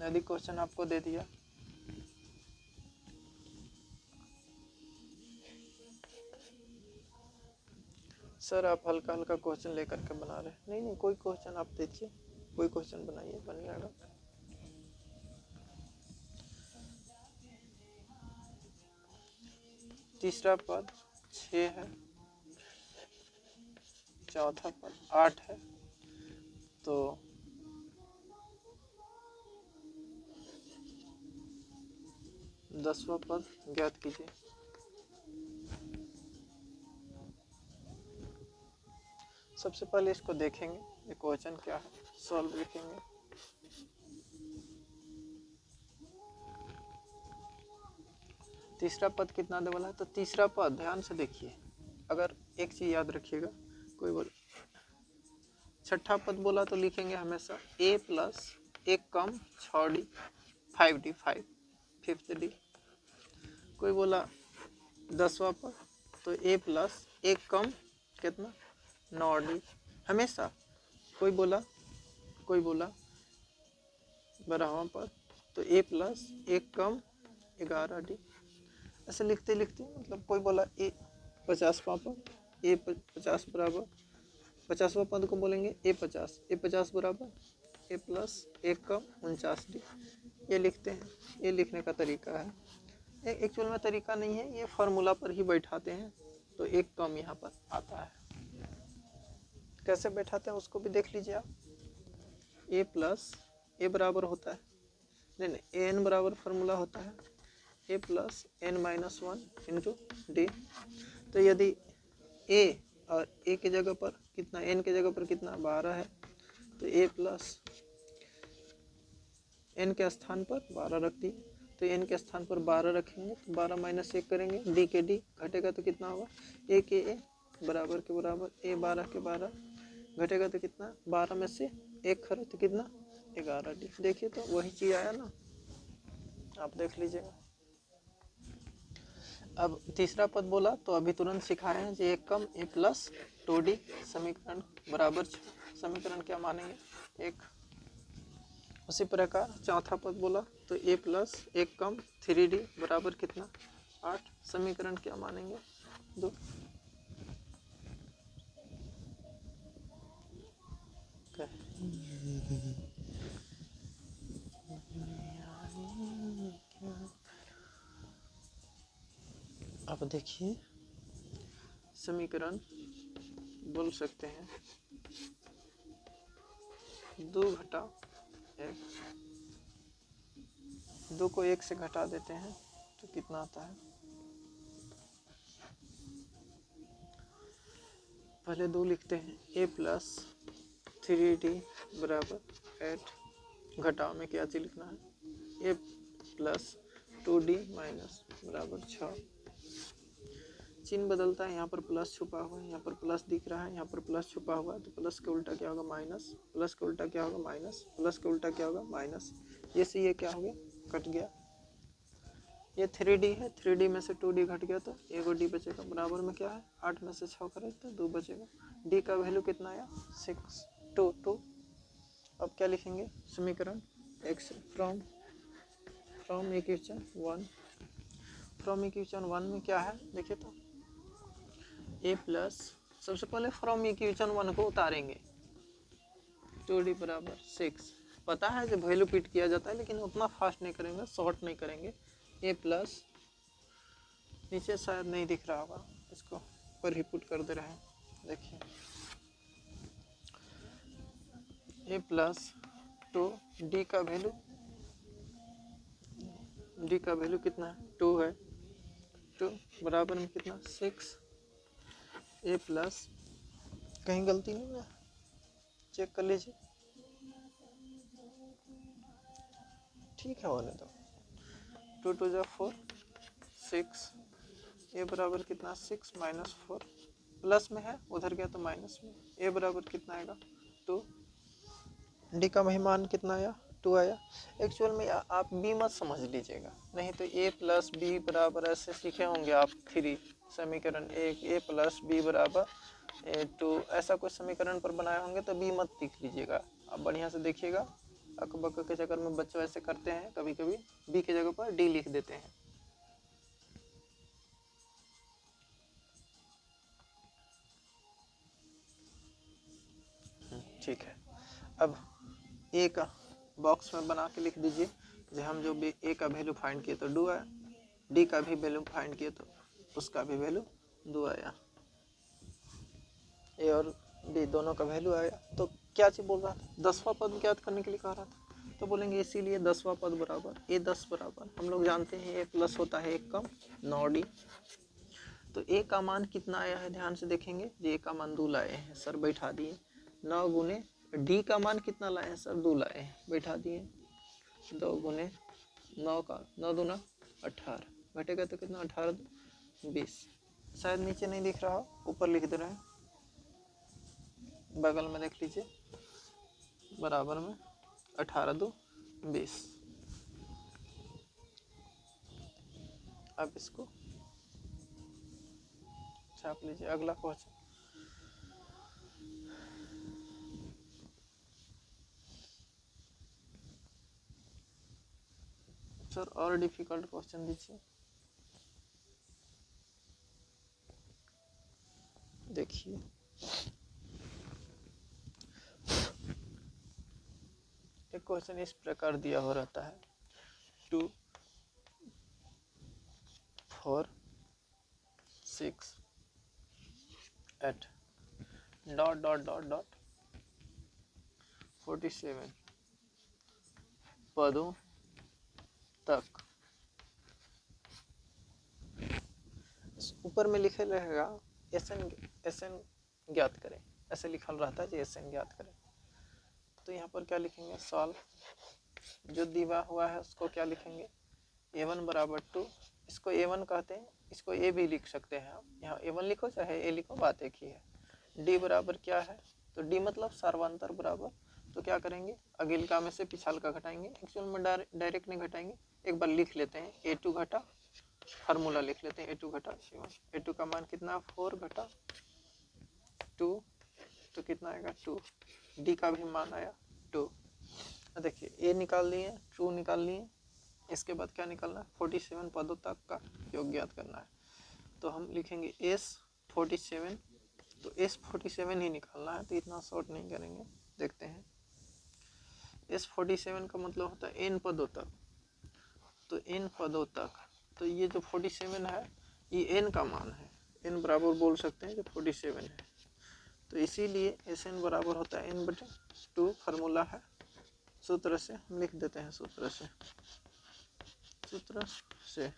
यदि क्वेश्चन आपको दे दिया सर आप हल्का हल्का क्वेश्चन लेकर के बना रहे हैं, नहीं कोई क्वेश्चन आप दीजिए, कोई क्वेश्चन बनाइए, बन जाएगा। तीसरा पद 6 है, चौथा पद 8 है, तो 10वां पद ज्ञात कीजिए। सबसे पहले इसको देखेंगे ये क्वेश्चन क्या है, सॉल्व लिखेंगे। तीसरा पद कितना दे वाला है, तो तीसरा पद ध्यान से देखिए, अगर एक चीज याद रखिएगा, कोई बोल छठा पद बोला तो लिखेंगे हमेशा a plus 1 come 6d 5d 5 fifth D. कोई बोला 10वां पद तो a प्लस 1 कम कितना 9d हमेशा। कोई बोला 12वां पद तो a प्लस 1 कम 11d। ऐसे लिखते लिखते मतलब कोई बोला ए 50वां पद ए 50 बराबर 50वां पद को बोलेंगे ए 50 बराबर ए प्लस 1 कम 49d। ये लिखते हैं, ये लिखने का तरीका है। एक्चुअल में तरीका नहीं है, ये फार्मूला पर ही बैठाते हैं, तो 1 कम यहाँ पर आता है। कैसे बैठाते हैं उसको भी देख लीजिए आप। ए प्लस ए बराबर होता है, नहीं ए एन बराबर फार्मूला होता है a plus N minus 1 into d. तो यदि ए और ए के जगह पर कितना, एन के जगह पर कितना 12 है, तो ए प्लस एन के स्थान पर 12 रख दिए, तो एन के स्थान पर 12 रखेंगे तो 12 माइनस 1 करेंगे, डी के डी घटेगा तो कितना होगा ए के ए बराबर के बराबर ए 12 के 12 घटेगा तो कितना 12 में से 1 खरे तो कितना 11d। देखिए तो वही चीज़ आया ना, आप देख लीजिएगा। अब तीसरा पद बोला तो अभी तुरंत सिखाए हैं जे 1 कम ए प्लस 2d समीकरण बराबर समीकरण क्या मानेंगे 1। उसी प्रकार चौथा पद बोला तो ए प्लस 1 कम 3d बराबर कितना 8 समीकरण क्या मानेंगे 2। अब देखिए समीकरण बोल सकते हैं 2 घटा 1, 2 को 1 से घटा देते हैं तो कितना आता है, पहले 2 लिखते हैं ए प्लस 3d बराबर 8 घटाव में क्या चीज लिखना है ए प्लस 2d माइनस बराबर 6। चिन्ह बदलता है, यहाँ पर प्लस छुपा हुआ है, यहाँ पर प्लस दिख रहा है, यहाँ पर प्लस छुपा हुआ है, तो प्लस के उल्टा क्या होगा माइनस, प्लस के उल्टा क्या होगा माइनस, प्लस के उल्टा क्या होगा माइनस। ये से ये क्या हो गया कट गया, ये 3d है, 3d में से 2d घट गया तो एगो d बचेगा, बराबर में क्या है 8 में से 6 करें तो 2 बचेगा। d का वैल्यू कितना आया 6 2। अब क्या लिखेंगे समीकरण x from equation 1, from equation 1 में क्या है देखिए तो ए प्लस, सबसे पहले फ्रॉम इक्वेशन 1 को उतारेंगे 2d बराबर 6। पता है जब वैल्यू पिट किया जाता है लेकिन उतना फास्ट नहीं करेंगे, शॉर्ट नहीं करेंगे। ए प्लस नीचे शायद नहीं दिख रहा होगा, इसको पर ही पुट कर दे रहे हैं, देखिए ए प्लस 2 डी का वैल्यू कितना है 2 है, 2 बराबर में कितना 6 ए प्लस, कहीं गलती नहीं है चेक कर लीजिए, ठीक है होने दो। 2 2 जा 4 6 ए बराबर कितना 6 माइनस 4 प्लस में है उधर गया तो माइनस में, ए बराबर कितना आएगा 2, डी का महिमान कितना आया 2 आया। एक्चुअल में आप बी मत समझ लीजिएगा, नहीं तो ए प्लस बी बराबर ऐसे सीखे होंगे आप 3 समीकरण 1 ए प्लस बी बराबर 2 ऐसा कुछ समीकरण पर बनाए होंगे तो बी मत लिख लीजिएगा, आप बढ़िया से देखिएगा अक बक के चक्कर में बच्चे ऐसे करते हैं, कभी कभी बी की जगह पर डी लिख देते हैं। ठीक है, अब ए का बॉक्स में बना के लिख दीजिए जो हम जो भी ए का वैल्यू फाइंड किए तो 2 आया, डी का भी वैल्यू फाइंड किए तो उसका भी वैल्यू 2 आया, ए और डी दोनों का वैल्यू आया। तो क्या चीज़ बोल रहा था, 10वां पद ज्ञात करने के लिए कह रहा था, तो बोलेंगे इसीलिए 10वां पद बराबर ए 10 बराबर, हम लोग जानते हैं ए प्लस होता है 1 कम 9 डी। तो ए का मान कितना आया है ध्यान से देखेंगे, ए का मान 2 लाए हैं सर, बैठा दिए। 9 गुने डी का मान कितना लाए हैं सर, 2 लाए हैं, बैठा दिए। 2 गुने 9 का 9 दूना 18 घटेगा तो कितना, 18 20। शायद नीचे नहीं दिख रहा, ऊपर लिख दे रहे हैं, बगल में देख लीजिए, बराबर में 18 2 20। अब इसको छाप लीजिए। अगला क्वेश्चन, सर और डिफिकल्ट क्वेश्चन दीजिए। देखिए एक क्वेश्चन इस प्रकार दिया हो रहता है, 2 4 6 8 डॉट डॉट डॉट डॉट 47 पदों तक। ऊपर में लिखे रहेगा एसएन ज्ञात करें, ऐसे लिखा रहता है कि एसएन ज्ञात करें। तो यहाँ पर क्या लिखेंगे, सॉल्व जो दिया हुआ है उसको क्या लिखेंगे, a1 बराबर 2, इसको a1 कहते हैं, इसको a भी लिख सकते हैं आप, यहाँ a1 लिखो चाहे a लिखो, बात एक ही है। d बराबर क्या है, तो d मतलब सर्वांतर बराबर, तो क्या करेंगे, अगिलका में से पिछाल का घटाएंगे, एक्चुअल में डायरेक्ट नहीं घटाएंगे, एक बार लिख लेते हैं, a2 घटा, फार्मूला लिख लेते हैं, a2 घटा a2 का मान कितना, 4 घटा 2, तो कितना आएगा 2, डी का भी मान आया 2। देखिए ए निकाल लिए, 2 निकाल लिए, इसके बाद क्या निकालना है, 47 पदों तक का योग ज्ञात करना है। तो हम लिखेंगे एस 47, तो एस 47 ही निकालना है, तो इतना शॉर्ट नहीं करेंगे, देखते हैं। एस 47 का मतलब होता है एन पदों तक, तो एन पदों तक, तो ये जो 47 है ये एन का मान है, एन बराबर बोल सकते हैं जो 47 है, तो इसीलिए एस एन बराबर होता है n/2, फार्मूला है, सूत्र से हम लिख देते हैं, सूत्र से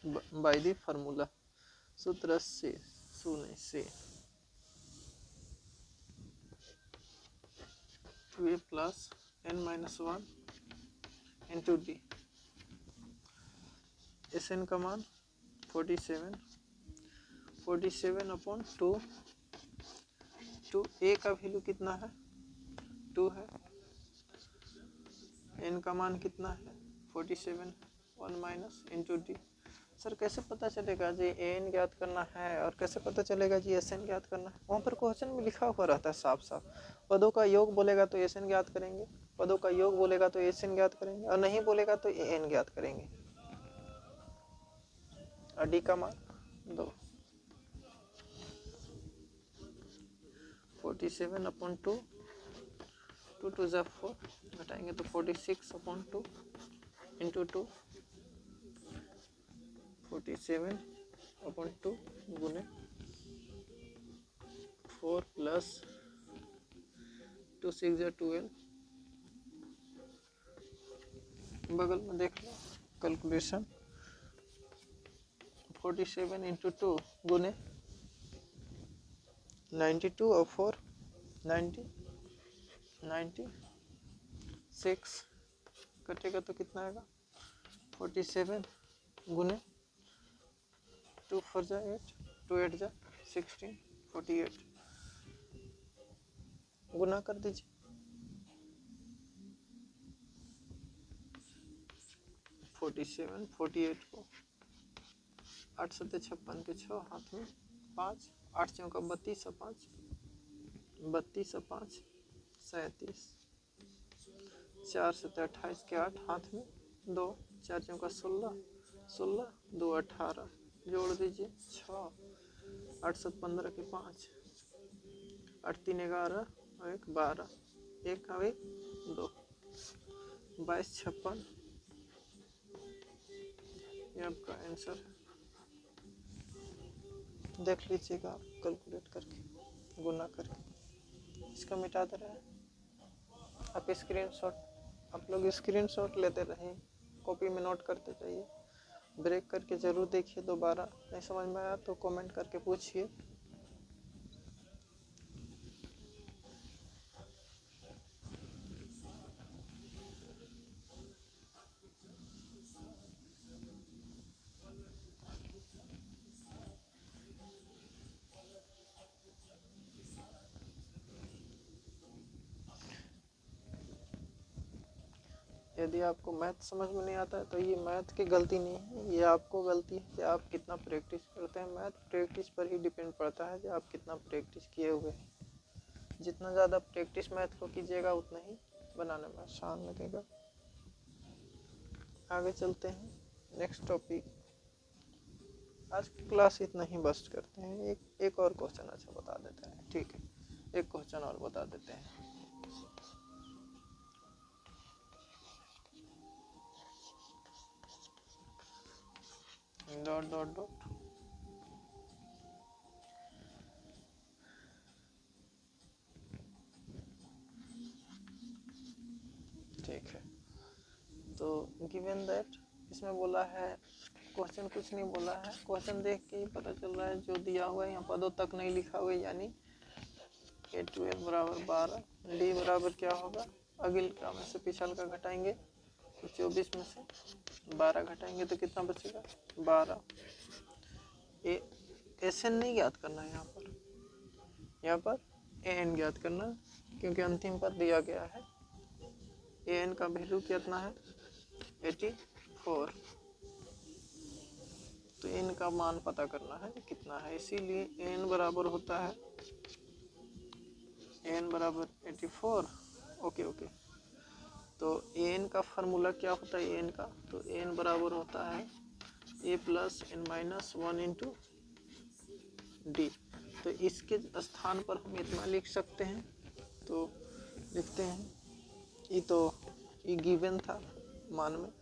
बाय द फार्मूला, सूत्र से सुने से 2a plus n-1 into D, S N का मान 47 अपॉन 2, ए का वैल्यू कितना है, 2 है, एन का मान कितना है 47, 1 माइनस इंटू डी। सर कैसे पता चलेगा जी एन ज्ञात करना है और कैसे पता चलेगा जी एस एन ज्ञात करना है, वहाँ पर क्वेश्चन में लिखा हुआ रहता है साफ साफ, पदों का योग बोलेगा तो एस एन ज्ञात करेंगे, पदों का योग बोलेगा तो एस एन ज्ञात करेंगे, और नहीं बोलेगा तो एन ज्ञात करेंगे। और डी का मान 2, 47 अपॉन 2, 2 2 जा 4, घटाएंगे तो 46 अपॉन 2 इंटू 2, 47 अपॉन 2 गुने 4 प्लस 2 6 जा 12, बगल में देख लो कैलकुलेशन, 47 इंटू 2 गुने 92 और 4 96 कटेगा तो कितना आएगा, 47 गुने 2 4 जा 8, 2 8 जा 16, 48 गुना कर दीजिए, 48 को 8 7 56 के 6 हाथ में 5, 8 चौका 32 और 5 37, 4 7 28 के 8 हाथ में 2, 4 चौका 16, 16 2 18, जोड़ दीजिए 6, 8 7 15 के 5, 8 3 11 और 1 12, 1 और 1 2, 22 56, ये आपका आंसर है। देख लीजिएगा आप कैलकुलेट करके, गुना करके। इसका मिटा दे रहे हैं आप आप लोग स्क्रीनशॉट लेते रहिए, कॉपी में नोट करते जाइए, ब्रेक करके ज़रूर देखिए। दोबारा नहीं समझ में आया तो कमेंट करके पूछिए। यदि आपको मैथ समझ में नहीं आता है तो ये मैथ की गलती नहीं है, ये आपको गलती है कि आप कितना प्रैक्टिस करते हैं। मैथ प्रैक्टिस पर ही डिपेंड पड़ता है कि आप कितना प्रैक्टिस किए हुए हैं। जितना ज़्यादा प्रैक्टिस मैथ को कीजिएगा उतना ही बनाने में आसान लगेगा। आगे चलते हैं नेक्स्ट टॉपिक। आज की क्लास इतना ही बस्ट करते हैं। एक और क्वेश्चन अच्छा बता देते हैं, ठीक है, एक क्वेश्चन और बता देते हैं। डॉट डॉट डॉट ठीक है। तो गिवन दैट, इसमें बोला है, क्वेश्चन कुछ नहीं बोला है, क्वेश्चन देख के ही पता चल रहा है जो दिया हुआ है। यहाँ पदों तक नहीं लिखा हुआ है, यानी A12 बराबर 12, डी बराबर क्या होगा, अगिल का में से पिछल का घटाएंगे तो 24 में से 12 घटाएंगे तो कितना बचेगा 12। एन नहीं ज्ञात करना है, यहाँ पर एन ज्ञात करना, क्योंकि अंतिम पद दिया गया है। एन का वैल्यू कितना है 84, तो एन का मान पता करना है कितना है, इसीलिए एन बराबर होता है एन बराबर 84। ओके, तो एन का फार्मूला क्या होता है एन का, तो एन बराबर होता है a plus N minus 1 into d. तो इसके स्थान पर हम इतना लिख सकते हैं, तो लिखते हैं, ये गिवन था मान में,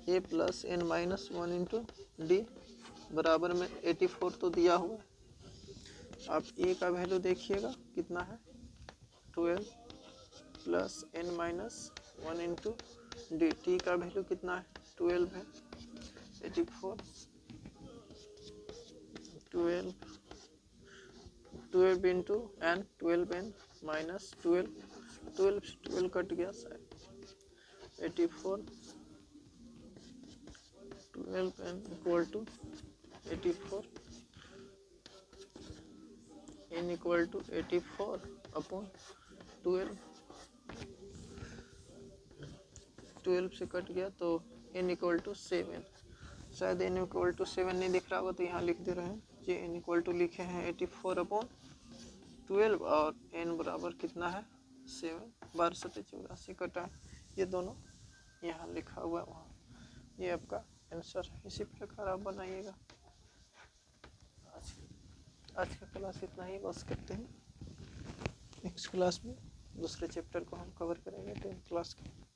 a plus N minus 1 into d बराबर में 84 तो दिया हुआ है। आप ए का वैल्यू देखिएगा कितना है 12 plus N minus 1 into D, T का वैल्यू कितना है 12 है, 84 12 इंटू एन 12 एन माइनस 12 कट गया शायद 84, 12 N equal to 84, N equal to 84 upon 12 से कट गया तो एन इक्वल टू 7, शायद एन इक्वल टू 7 नहीं दिख रहा होगा तो यहाँ लिख दे रहे हैं जी, एन इक्वल टू लिखे हैं 84 अपॉन 12 और एन बराबर कितना है 7, 12 7 84 कटा है, ये दोनों यहाँ लिखा हुआ है वहाँ, ये आपका आंसर है। इसी प्रकार आप बनाइएगा। आज का क्लास इतना ही बस करते हैं। नेक्स्ट क्लास में दूसरे चैप्टर को हम कवर करेंगे 10th क्लास के।